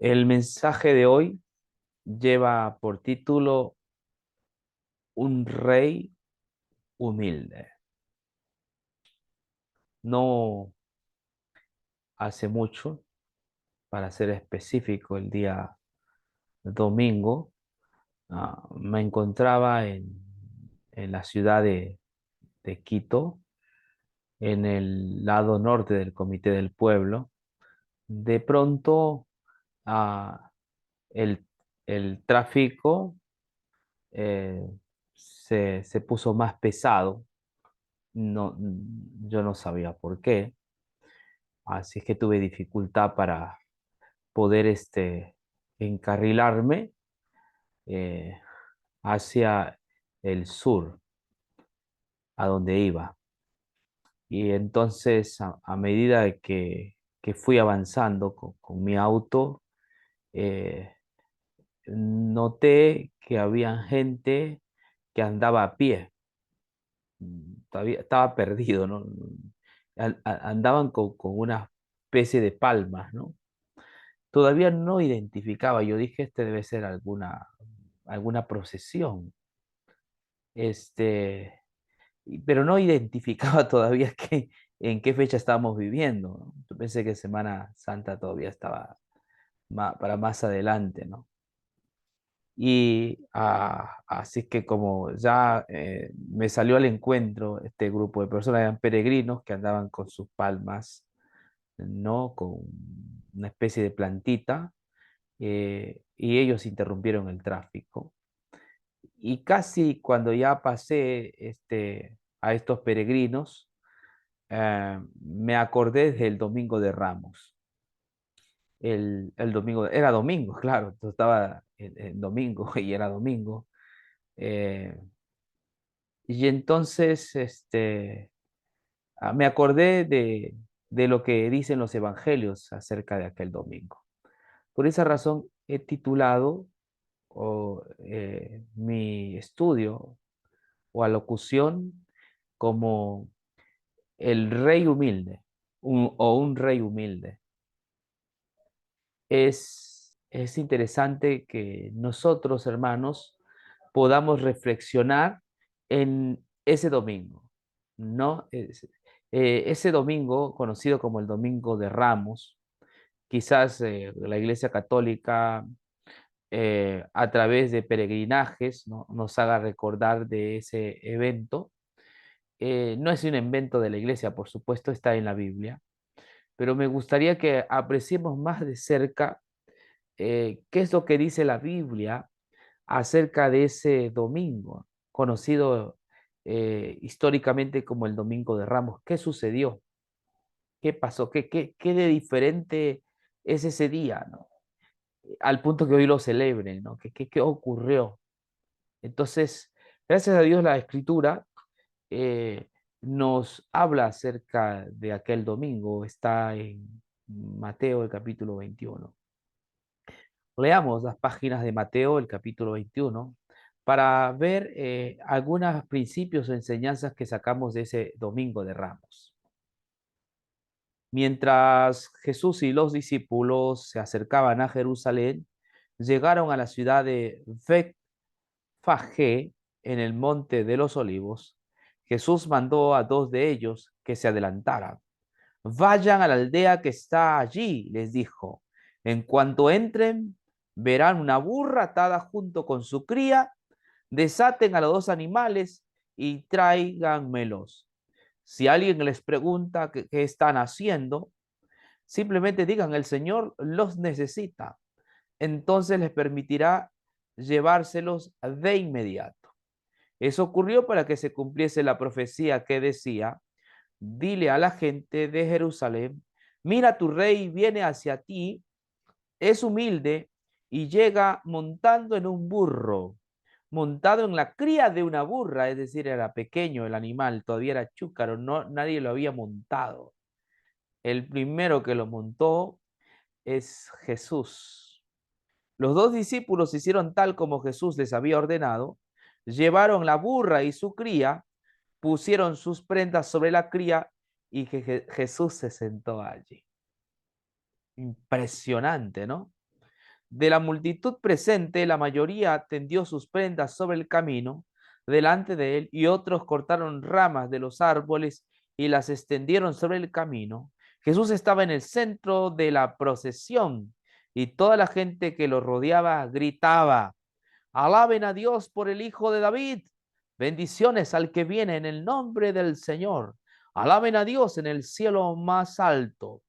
El mensaje de hoy lleva por título Un rey humilde. No hace mucho, para ser específico, el día domingo, me encontraba en la ciudad de Quito, en el lado norte del Comité del Pueblo. De pronto, ah, el, el tráfico eh, se puso más pesado. No, yo no sabía por qué, así es que tuve dificultad para poder encarrilarme eh, hacia el sur, a donde iba. Y entonces, a medida de que fui avanzando con mi auto, eh, noté que había gente que andaba a pie. Todavía estaba perdido, ¿no? Andaban con una especie de palmas, ¿no? Todavía no identificaba, yo dije, debe ser alguna procesión, pero no identificaba todavía en qué fecha estábamos viviendo, ¿no? Yo pensé que Semana Santa todavía estaba para más adelante, ¿no? Y así que como ya me salió al encuentro este grupo de personas, eran peregrinos que andaban con sus palmas, ¿no? Con una especie de plantita, y ellos interrumpieron el tráfico. Y casi cuando ya pasé a estos peregrinos, me acordé del Domingo de Ramos. El domingo, era domingo, claro, entonces estaba en domingo y era domingo. eh, y entonces me acordé de lo que dicen los evangelios acerca de aquel domingo. Por esa razón he titulado mi estudio o alocución como el rey humilde o un rey humilde. Es interesante que nosotros, hermanos, podamos reflexionar en ese domingo, ¿no? Ese domingo, conocido como el Domingo de Ramos, quizás la Iglesia Católica, a través de peregrinajes, ¿no? Nos haga recordar de ese evento. No es un invento de la Iglesia, por supuesto, está en la Biblia, pero me gustaría que apreciemos más de cerca qué es lo que dice la Biblia acerca de ese domingo, conocido históricamente como el Domingo de Ramos. ¿Qué sucedió? ¿Qué pasó? ¿Qué de diferente es ese día, ¿no? Al punto que hoy lo celebren, ¿no? ¿Qué ocurrió? Entonces, gracias a Dios la Escritura eh, nos habla acerca de aquel domingo. Está en Mateo, el capítulo 21. Leamos las páginas de Mateo, el capítulo 21, para ver algunos principios o enseñanzas que sacamos de ese Domingo de Ramos. Mientras Jesús y los discípulos se acercaban a Jerusalén, llegaron a la ciudad de Betfagé, en el monte de los Olivos. Jesús mandó a dos de ellos que se adelantaran. Vayan a la aldea que está allí, les dijo. En cuanto entren, verán una burra atada junto con su cría. Desaten a los dos animales y tráiganmelos. Si alguien les pregunta qué están haciendo, simplemente digan, el Señor los necesita. Entonces les permitirá llevárselos de inmediato. Eso ocurrió para que se cumpliese la profecía que decía: dile a la gente de Jerusalén, mira, tu rey viene hacia ti, es humilde y llega montando en un burro, montado en la cría de una burra, es decir, era pequeño el animal, todavía era chúcaro, no, nadie lo había montado. El primero que lo montó es Jesús. Los dos discípulos hicieron tal como Jesús les había ordenado, llevaron la burra y su cría, pusieron sus prendas sobre la cría y que Jesús se sentó allí. Impresionante, ¿no? De la multitud presente, la mayoría tendió sus prendas sobre el camino delante de él, y otros cortaron ramas de los árboles y las extendieron sobre el camino. Jesús estaba en el centro de la procesión, y toda la gente que lo rodeaba gritaba: alaben a Dios por el Hijo de David. Bendiciones al que viene en el nombre del Señor. Alaben a Dios en el cielo más alto.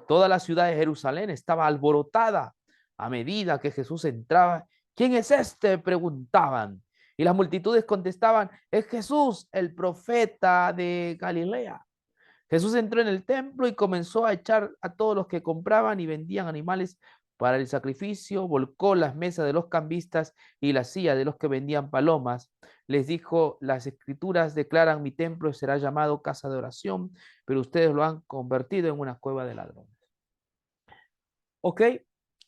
Toda la ciudad de Jerusalén estaba alborotada a medida que Jesús entraba. ¿Quién es este?, preguntaban. Y las multitudes contestaban: es Jesús, el profeta de Galilea. Jesús entró en el templo y comenzó a echar a todos los que compraban y vendían animales para el sacrificio, volcó las mesas de los cambistas y las sillas de los que vendían palomas. Les dijo: las escrituras declaran, mi templo será llamado casa de oración, pero ustedes lo han convertido en una cueva de ladrones. Ok,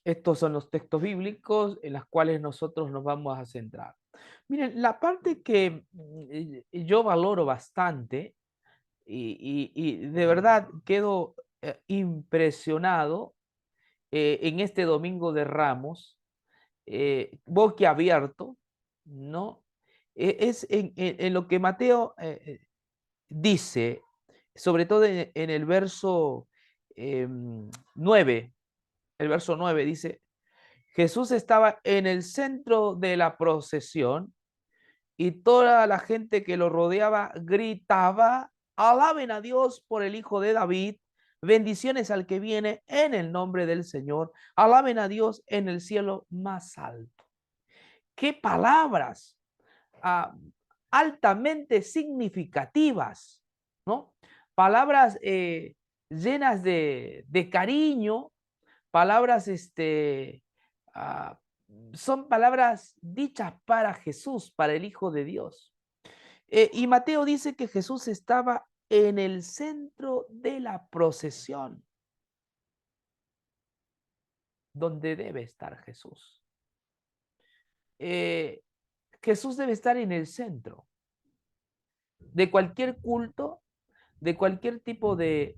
estos son los textos bíblicos en los cuales nosotros nos vamos a centrar. Miren, la parte que yo valoro bastante y de verdad quedo impresionado en este Domingo de Ramos, boquiabierto, ¿no? Es en lo que Mateo dice, sobre todo en el verso 9. El verso 9 dice: Jesús estaba en el centro de la procesión y toda la gente que lo rodeaba gritaba: alaben a Dios por el Hijo de David, bendiciones al que viene en el nombre del Señor, alaben a Dios en el cielo más alto. Qué palabras ah, altamente significativas, ¿no? Palabras llenas de cariño, palabras ah, son palabras dichas para Jesús, para el Hijo de Dios. Y Mateo dice que Jesús estaba en el centro de la procesión, donde debe estar Jesús. Jesús debe estar en el centro de cualquier culto, de cualquier tipo de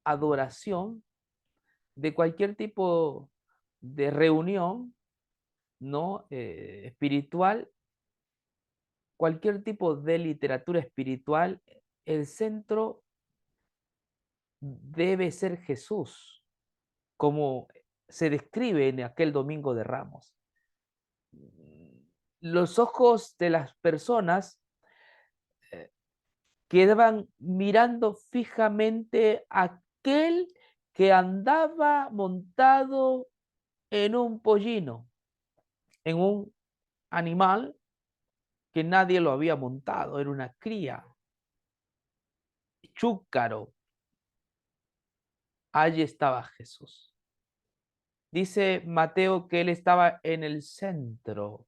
adoración, de cualquier tipo de reunión, ¿no? Espiritual, cualquier tipo de literatura espiritual, el centro debe ser Jesús, como se describe en aquel Domingo de Ramos. Los ojos de las personas eh, quedaban mirando fijamente a aquel que andaba montado en un pollino, en un animal que nadie lo había montado, era una cría, chúcaro. Allí estaba Jesús. Dice Mateo que él estaba en el centro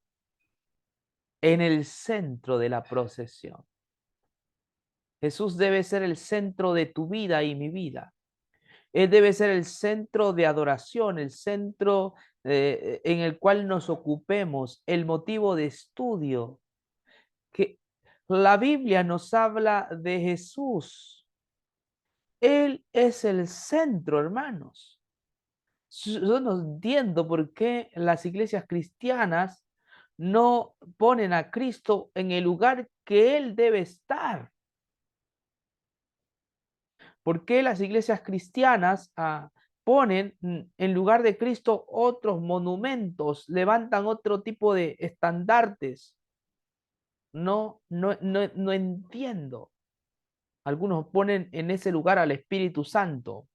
de la procesión. Jesús debe ser el centro de tu vida y mi vida. Él debe ser el centro de adoración, el centro en el cual nos ocupemos, el motivo de estudio. Que la Biblia nos habla de Jesús. Él es el centro, hermanos. Yo no entiendo por qué las iglesias cristianas no ponen a Cristo en el lugar que Él debe estar. ¿Por qué las iglesias cristianas ponen en lugar de Cristo otros monumentos, levantan otro tipo de estandartes? No entiendo. Algunos ponen en ese lugar al Espíritu Santo.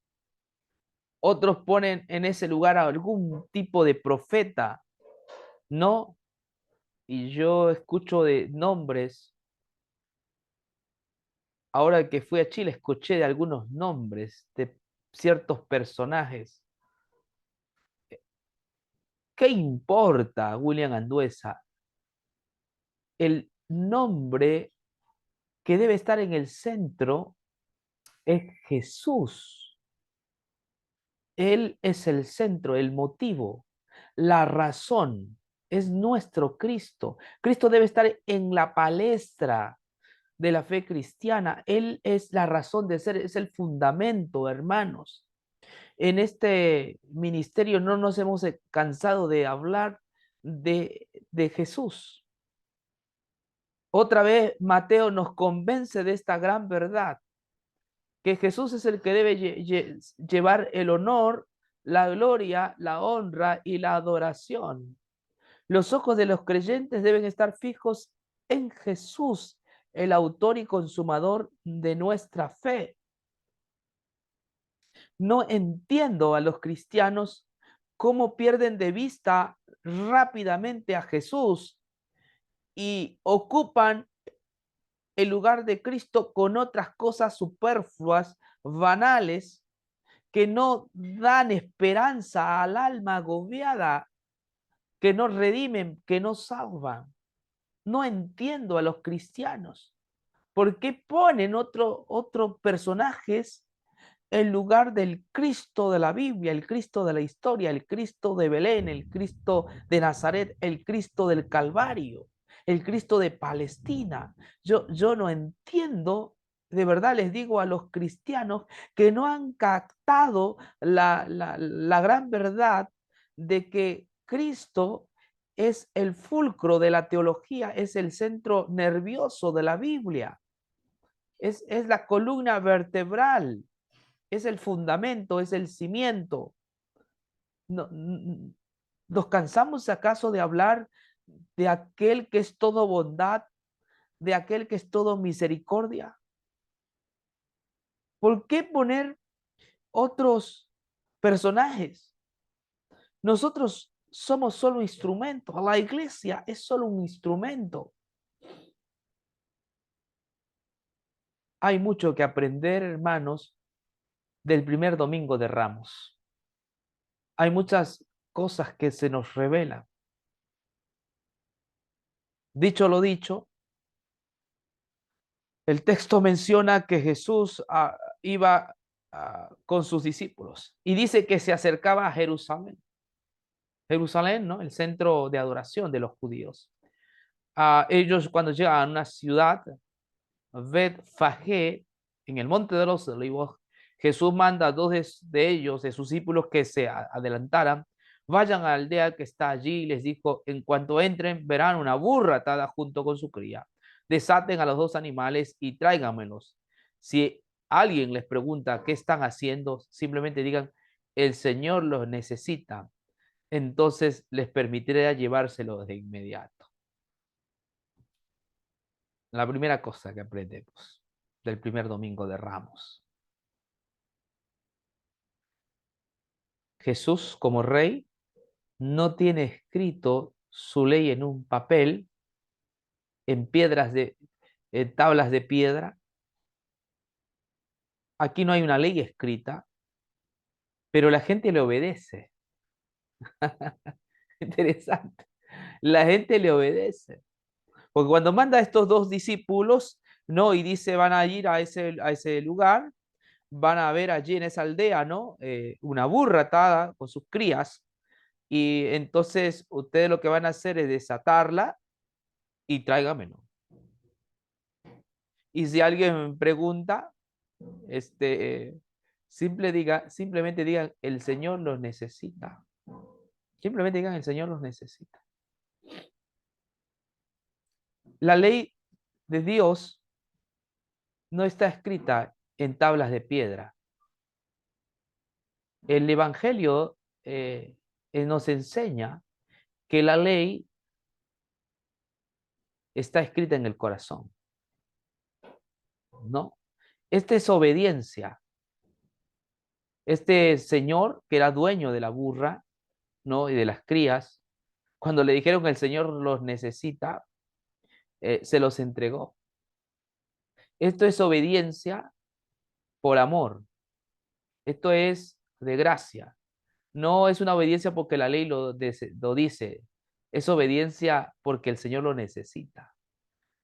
Otros ponen en ese lugar a algún tipo de profeta, ¿no? Y yo escucho de nombres, ahora que fui a Chile, escuché de algunos nombres de ciertos personajes. ¿Qué importa, William Anduesa? El nombre que debe estar en el centro es Jesús. Él es el centro, el motivo, la razón. Es nuestro Cristo. Cristo debe estar en la palestra de la fe cristiana. Él es la razón de ser, es el fundamento, hermanos. En este ministerio no nos hemos cansado de hablar de Jesús. Otra vez Mateo nos convence de esta gran verdad, que Jesús es el que debe llevar el honor, la gloria, la honra y la adoración. Los ojos de los creyentes deben estar fijos en Jesús, el autor y consumador de nuestra fe. No entiendo a los cristianos cómo pierden de vista rápidamente a Jesús y ocupan el lugar de Cristo con otras cosas superfluas, banales, que no dan esperanza al alma agobiada, que no redimen, que no salvan. No entiendo a los cristianos. ¿Por qué ponen otros personajes en lugar del Cristo de la Biblia, el Cristo de la historia, el Cristo de Belén, el Cristo de Nazaret, el Cristo del Calvario, el Cristo de Palestina? Yo no entiendo, de verdad les digo a los cristianos que no han captado la gran verdad de que Cristo es el fulcro de la teología, es el centro nervioso de la Biblia, es la columna vertebral, es el fundamento, es el cimiento. No, ¿nos cansamos acaso de hablar de aquel que es todo bondad, de aquel que es todo misericordia? ¿Por qué poner otros personajes? Nosotros somos solo instrumentos, la iglesia es solo un instrumento. Hay mucho que aprender, hermanos, del primer domingo de Ramos. Hay muchas cosas que se nos revelan. Dicho lo dicho, el texto menciona que Jesús iba con sus discípulos y dice que se acercaba a Jerusalén. Jerusalén, ¿no? El centro de adoración de los judíos. Ellos cuando llegan a una ciudad, Betfagé, en el Monte de los Olivos, Jesús manda a dos de ellos, de sus discípulos, que se adelantaran. Vayan a la aldea que está allí, les dijo, en cuanto entren, verán una burra atada junto con su cría. Desaten a los dos animales y tráiganmelos. Si alguien les pregunta qué están haciendo, simplemente digan, el Señor los necesita. Entonces les permitiré llevárselos de inmediato. La primera cosa que aprendemos del primer domingo de Ramos. Jesús, como rey, no tiene escrito su ley en un papel, en tablas de piedra. Aquí no hay una ley escrita, pero la gente le obedece. Interesante. La gente le obedece. Porque cuando manda a estos dos discípulos, no, y dice van a ir a ese lugar, van a ver allí en esa aldea, ¿no? Una burra atada con sus crías. Y entonces ustedes lo que van a hacer es desatarla y tráigamelo. Y si alguien pregunta, este, simplemente digan, el Señor los necesita. Simplemente digan, el Señor los necesita. La ley de Dios no está escrita en tablas de piedra. El Evangelio nos enseña que la ley está escrita en el corazón, ¿no? Esta es obediencia. Este señor, que era dueño de la burra, ¿no? Y de las crías, cuando le dijeron que el Señor los necesita, se los entregó. Esto es obediencia por amor. Esto es de gracia. No es una obediencia porque la ley lo dice. Es obediencia porque el Señor lo necesita.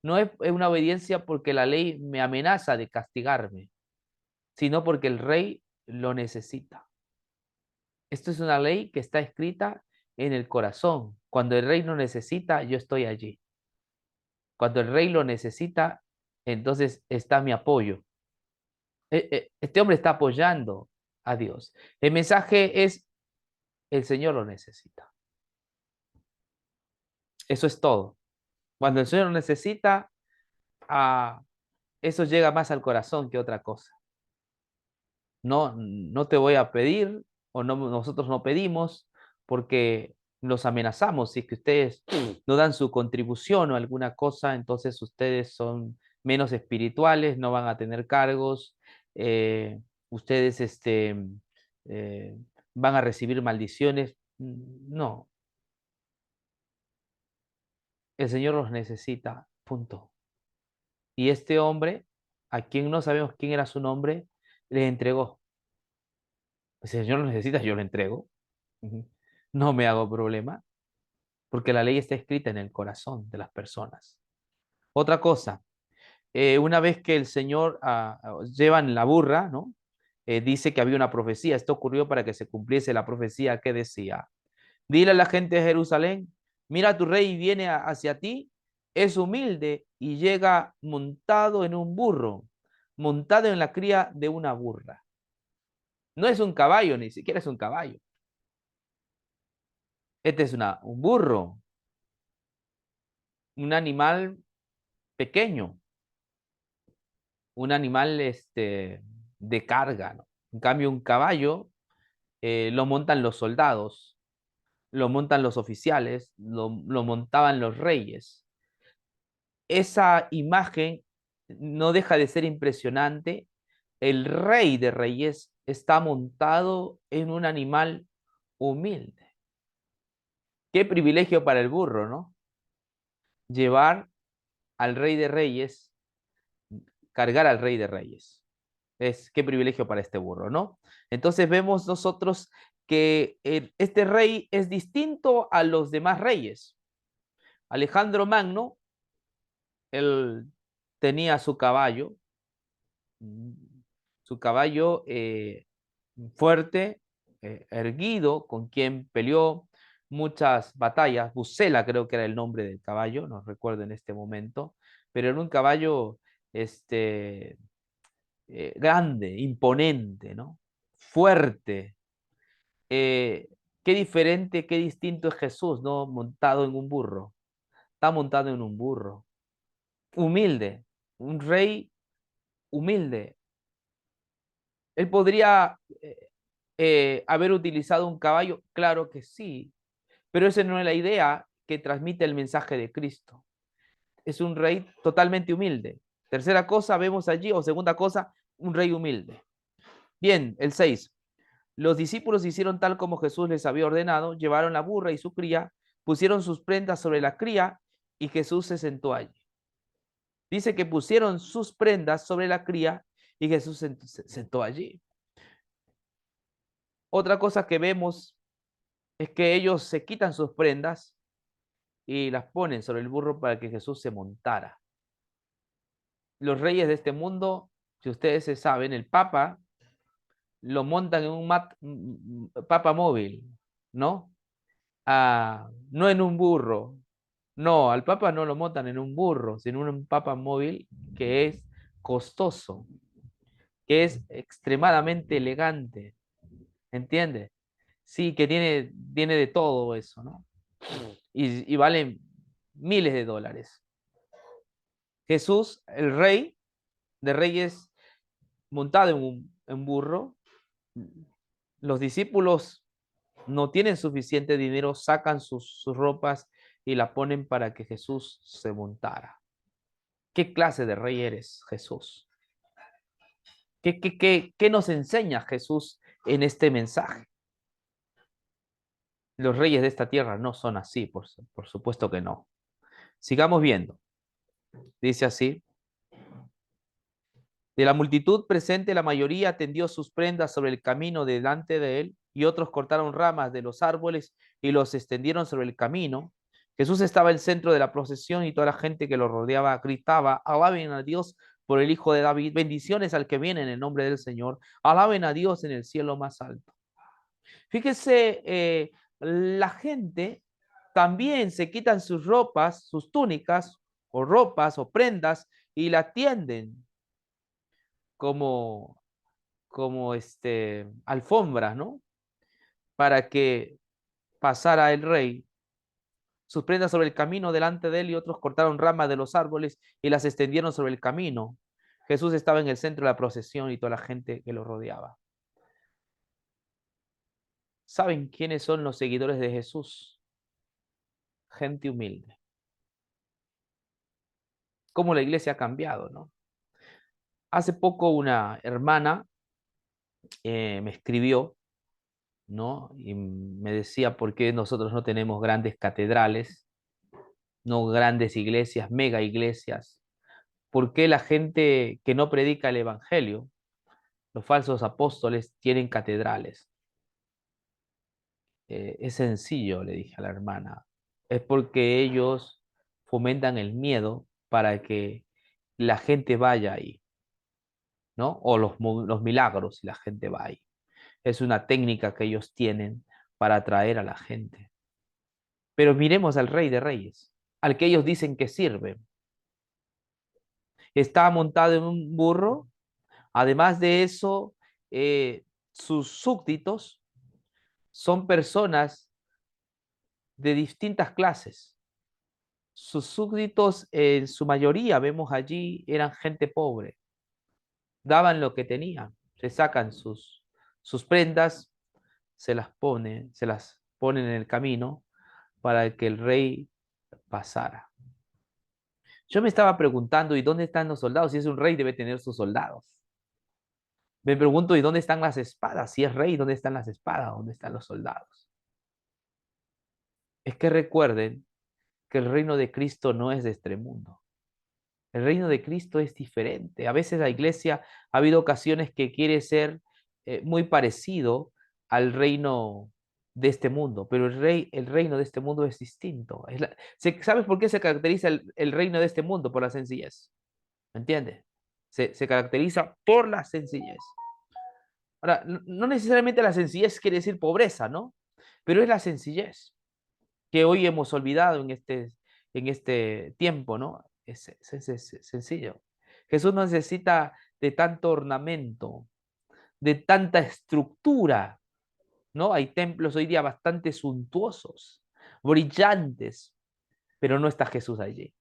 No es una obediencia porque la ley me amenaza de castigarme, sino porque el rey lo necesita. Esto es una ley que está escrita en el corazón. Cuando el rey lo necesita, yo estoy allí. Cuando el rey lo necesita, entonces está mi apoyo. Este hombre está apoyando a Dios. El mensaje es, el Señor lo necesita. Eso es todo. Cuando el Señor lo necesita, ah, eso llega más al corazón que otra cosa. No, no te voy a pedir, o no, nosotros no pedimos, porque los amenazamos. Si es que ustedes no dan su contribución o alguna cosa, entonces ustedes son menos espirituales, no van a tener cargos, ustedes eh, van a recibir maldiciones. No, el Señor los necesita, punto. Y este hombre, a quien no sabemos quién era su nombre, le entregó. Si el Señor lo necesita, yo lo entrego. Ujú. No me hago problema, porque la ley está escrita en el corazón de las personas. Otra cosa, una vez que el Señor llevan la burra, ¿no? Dice que había una profecía. Esto ocurrió para que se cumpliese la profecía que decía, dile a la gente de Jerusalén, mira, tu rey viene hacia ti, es humilde y llega montado en un burro, montado en la cría de una burra. No es un caballo, ni siquiera es un caballo. Este es un burro, un animal pequeño, un animal de carga, ¿no? En cambio, un caballo lo montan los soldados, lo montan los oficiales, lo montaban los reyes. Esa imagen no deja de ser impresionante. El rey de reyes está montado en un animal humilde. Qué privilegio para el burro, ¿no? Llevar al rey de reyes, cargar al rey de reyes. Qué privilegio para este burro, ¿no? Entonces vemos nosotros que este rey es distinto a los demás reyes. Alejandro Magno, él tenía su caballo fuerte, erguido, con quien peleó muchas batallas. Buscela creo que era el nombre del caballo, no recuerdo en este momento, pero era un caballo grande, imponente, ¿no? Fuerte. Eh, qué diferente, qué distinto es Jesús, ¿no? Montado en un burro. Está montado en un burro. Humilde, un rey humilde. Él podría haber utilizado un caballo, claro que sí, pero esa no es la idea que transmite el mensaje de Cristo. Es un rey totalmente humilde. Tercera cosa vemos allí, o segunda cosa, un rey humilde. Bien, el 6. Los discípulos hicieron tal como Jesús les había ordenado, llevaron la burra y su cría, pusieron sus prendas sobre la cría y Jesús se sentó allí. Dice que pusieron sus prendas sobre la cría y Jesús se sentó allí. Otra cosa que vemos es que ellos se quitan sus prendas y las ponen sobre el burro para que Jesús se montara. Los reyes de este mundo, si ustedes se saben, el Papa lo montan en un Papa móvil, ¿no? No en un burro. No, al Papa no lo montan en un burro, sino en un Papa móvil que es costoso, que es extremadamente elegante, ¿entiendes? Sí, que tiene de todo eso, ¿no? Y vale miles de dólares. Jesús, el rey de reyes, montado en un burro, los discípulos no tienen suficiente dinero, sacan sus ropas y la ponen para que Jesús se montara. ¿Qué clase de rey eres, Jesús? ¿Qué nos enseña Jesús en este mensaje? Los reyes de esta tierra no son así, por supuesto que no. Sigamos viendo. Dice así. De la multitud presente, la mayoría tendió sus prendas sobre el camino delante de él, y otros cortaron ramas de los árboles y los extendieron sobre el camino. Jesús estaba en el centro de la procesión y toda la gente que lo rodeaba gritaba, alaben a Dios por el Hijo de David, bendiciones al que viene en el nombre del Señor, alaben a Dios en el cielo más alto. Fíjese, la gente también se quitan sus ropas, sus túnicas o ropas o prendas y la tienden como, como alfombras, ¿no? Para que pasara el rey, sus prendas sobre el camino delante de él, y otros cortaron ramas de los árboles y las extendieron sobre el camino. Jesús estaba en el centro de la procesión y toda la gente que lo rodeaba. ¿Saben quiénes son los seguidores de Jesús? Gente humilde. Cómo la iglesia ha cambiado, ¿no? Hace poco una hermana me escribió, ¿no? Y me decía por qué nosotros no tenemos grandes catedrales, no grandes iglesias, mega iglesias. ¿Por qué la gente que no predica el evangelio, los falsos apóstoles, tienen catedrales? Es sencillo, le dije a la hermana. Es porque ellos fomentan el miedo para que la gente vaya ahí, ¿no? O los milagros y la gente va ahí. Es una técnica que ellos tienen para atraer a la gente. Pero miremos al Rey de Reyes, al que ellos dicen que sirve. Está montado en un burro. Además de eso, sus súbditos son personas de distintas clases. Sus súbditos, en su mayoría, vemos allí, eran gente pobre. Daban lo que tenían. Se sacan sus prendas, se las ponen en el camino para que el rey pasara. Yo me estaba preguntando, ¿y dónde están los soldados? Si es un rey, debe tener sus soldados. Me pregunto, ¿y dónde están las espadas? Si es rey, ¿dónde están las espadas? ¿Dónde están los soldados? Es que recuerden que el reino de Cristo no es de este mundo. El reino de Cristo es diferente. A veces la iglesia ha habido ocasiones que quiere ser muy parecido al reino de este mundo, pero el reino de este mundo es distinto. ¿Sabes por qué se caracteriza el reino de este mundo? Por la sencillez. ¿Me entiendes? Se caracteriza por la sencillez. Ahora, no necesariamente la sencillez quiere decir pobreza, ¿no? Pero es la sencillez que hoy hemos olvidado en este tiempo, ¿no? Es sencillo. Jesús no necesita de tanto ornamento, de tanta estructura, ¿no? Hay templos hoy día bastante suntuosos, brillantes, pero no está Jesús allí.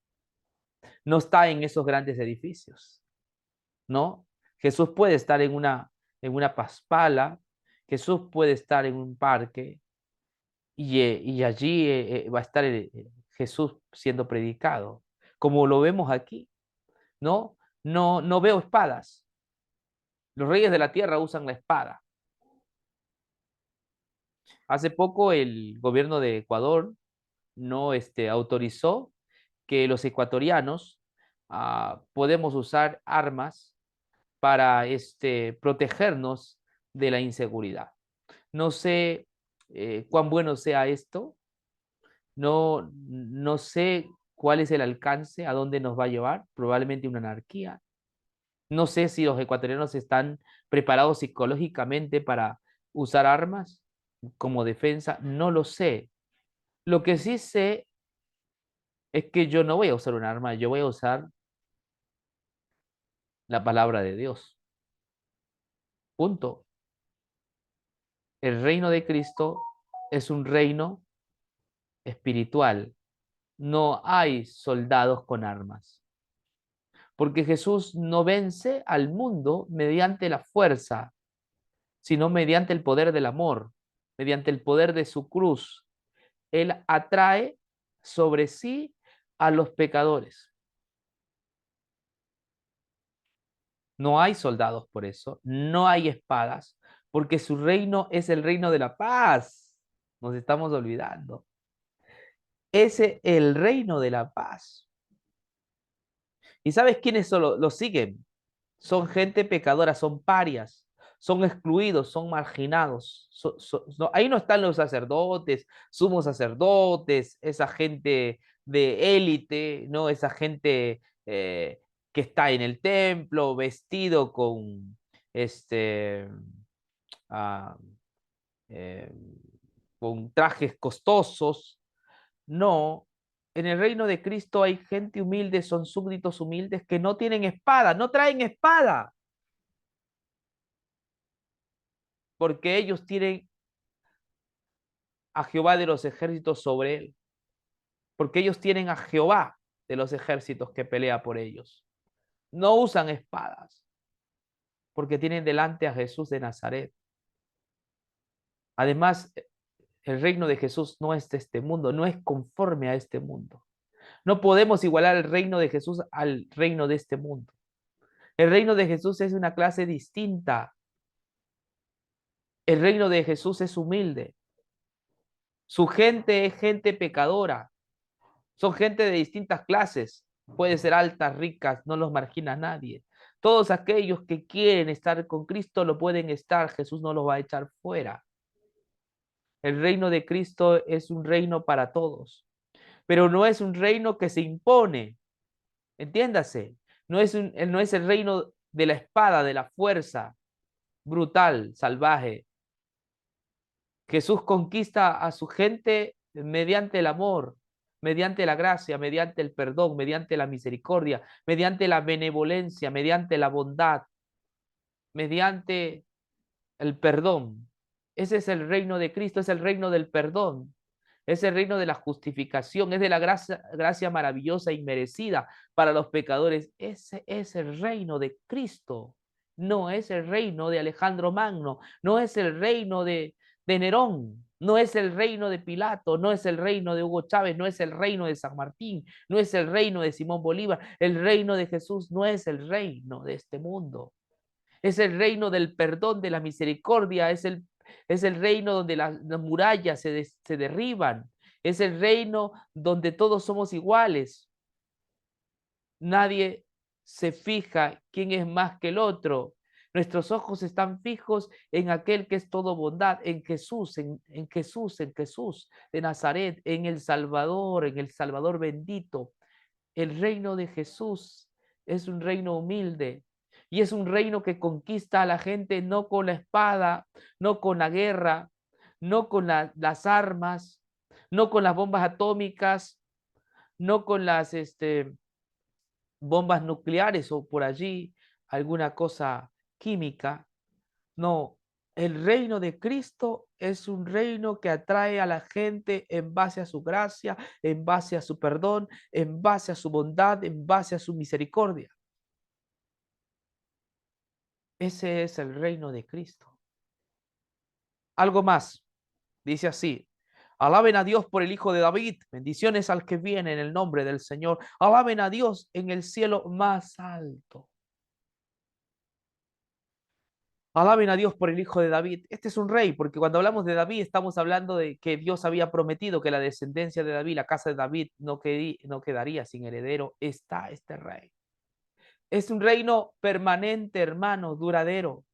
No está en esos grandes edificios, ¿no? Jesús puede estar en una paspala, Jesús puede estar en un parque, y allí va a estar Jesús siendo predicado, como lo vemos aquí, ¿no? No veo espadas. Los reyes de la tierra usan la espada. Hace poco el gobierno de Ecuador no autorizó que los ecuatorianos podemos usar armas para protegernos de la inseguridad. No sé cuán bueno sea esto. No sé cuál es el alcance, a dónde nos va a llevar, probablemente una anarquía. No sé si los ecuatorianos están preparados psicológicamente para usar armas como defensa, no lo sé. Lo que sí sé es que yo no voy a usar un arma, yo voy a usar la palabra de Dios. Punto. El reino de Cristo es un reino espiritual. No hay soldados con armas. Porque Jesús no vence al mundo mediante la fuerza, sino mediante el poder del amor, mediante el poder de su cruz. Él atrae sobre sí a los pecadores. No hay soldados por eso, no hay espadas, porque su reino es el reino de la paz. Nos estamos olvidando. Ese es el reino de la paz. ¿Y sabes quiénes lo siguen? Son gente pecadora, son parias, son excluidos, son marginados. No, ahí no están los sacerdotes, sumos sacerdotes, esa gente de élite, ¿no? Esa gente que está en el templo vestido este, ah, eh, con trajes costosos. No, en el reino de Cristo hay gente humilde, son súbditos humildes que no tienen espada, no traen espada. porque ellos tienen a Jehová de los ejércitos sobre él, porque ellos tienen a Jehová de los ejércitos que pelea por ellos. No usan espadas, porque tienen delante a Jesús de Nazaret. Además, el reino de Jesús no es de este mundo, no es conforme a este mundo. No podemos igualar el reino de Jesús al reino de este mundo. El reino de Jesús es una clase distinta. El reino de Jesús es humilde. Su gente es gente pecadora. Son gente de distintas clases. Puede ser altas, ricas, no los margina nadie. Todos aquellos que quieren estar con Cristo lo pueden estar. Jesús no los va a echar fuera. El reino de Cristo es un reino para todos, pero no es un reino que se impone. Entiéndase, no es el reino de la espada, de la fuerza brutal, salvaje. Jesús conquista a su gente mediante el amor, mediante la gracia, mediante el perdón, mediante la misericordia, mediante la benevolencia, mediante la bondad, mediante el perdón. Ese es el reino de Cristo, es el reino del perdón, es el reino de la justificación, es de la gracia maravillosa y merecida para los pecadores. Ese es el reino de Cristo, no es el reino de Alejandro Magno, no es el reino de Nerón, no es el reino de Pilato, no es el reino de Hugo Chávez, no es el reino de San Martín, no es el reino de Simón Bolívar. El reino de Jesús no es el reino de este mundo. Es el reino del perdón, de la misericordia, es el reino donde las murallas se derriban, es el reino donde todos somos iguales. Nadie se fija quién es más que el otro. Nuestros ojos están fijos en aquel que es todo bondad, en Jesús, en Jesús, en Jesús de Nazaret, en el Salvador bendito. El reino de Jesús es un reino humilde y es un reino que conquista a la gente no con la espada, no con la guerra, no con las armas, no con las bombas atómicas, no con las bombas nucleares o por allí alguna cosa química. No, el reino de Cristo es un reino que atrae a la gente en base a su gracia, en base a su perdón, en base a su bondad, en base a su misericordia. Ese es el reino de Cristo. Algo más, dice así: alaben a Dios por el Hijo de David, bendiciones al que viene en el nombre del Señor, alaben a Dios en el cielo más alto. Alaben a Dios por el Hijo de David. Este es un rey, porque cuando hablamos de David estamos hablando de que Dios había prometido que la descendencia de David, la casa de David, no quedaría sin heredero. Está este rey. Es un reino permanente, hermano, duradero.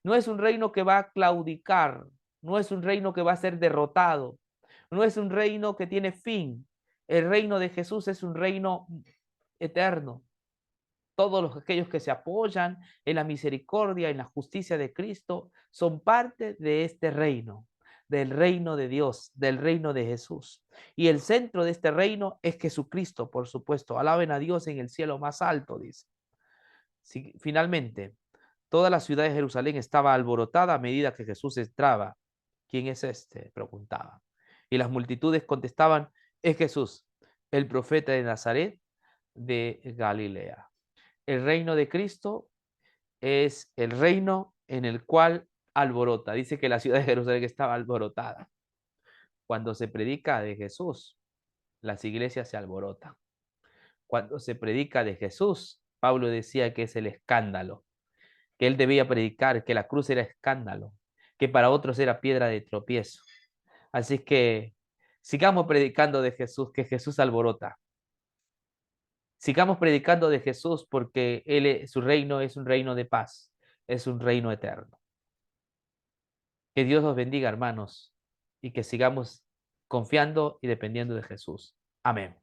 No es un reino que va a claudicar, no es un reino que va a ser derrotado, no es un reino que tiene fin. El reino de Jesús es un reino eterno. Todos aquellos que se apoyan en la misericordia, en la justicia de Cristo, son parte de este reino, del reino de Dios, del reino de Jesús. Y el centro de este reino es Jesucristo, por supuesto. Alaben a Dios en el cielo más alto, dice. Finalmente, toda la ciudad de Jerusalén estaba alborotada a medida que Jesús entraba. ¿Quién es este?, preguntaba. Y las multitudes contestaban: es Jesús, el profeta de Nazaret de Galilea. El reino de Cristo es el reino en el cual alborota. Dice que la ciudad de Jerusalén estaba alborotada. Cuando se predica de Jesús, las iglesias se alborotan. Cuando se predica de Jesús, Pablo decía que es el escándalo, que él debía predicar, que la cruz era escándalo, que para otros era piedra de tropiezo. Así que sigamos predicando de Jesús, que Jesús alborota. Sigamos predicando de Jesús porque su reino es un reino de paz, es un reino eterno. Que Dios los bendiga, hermanos, y que sigamos confiando y dependiendo de Jesús. Amén.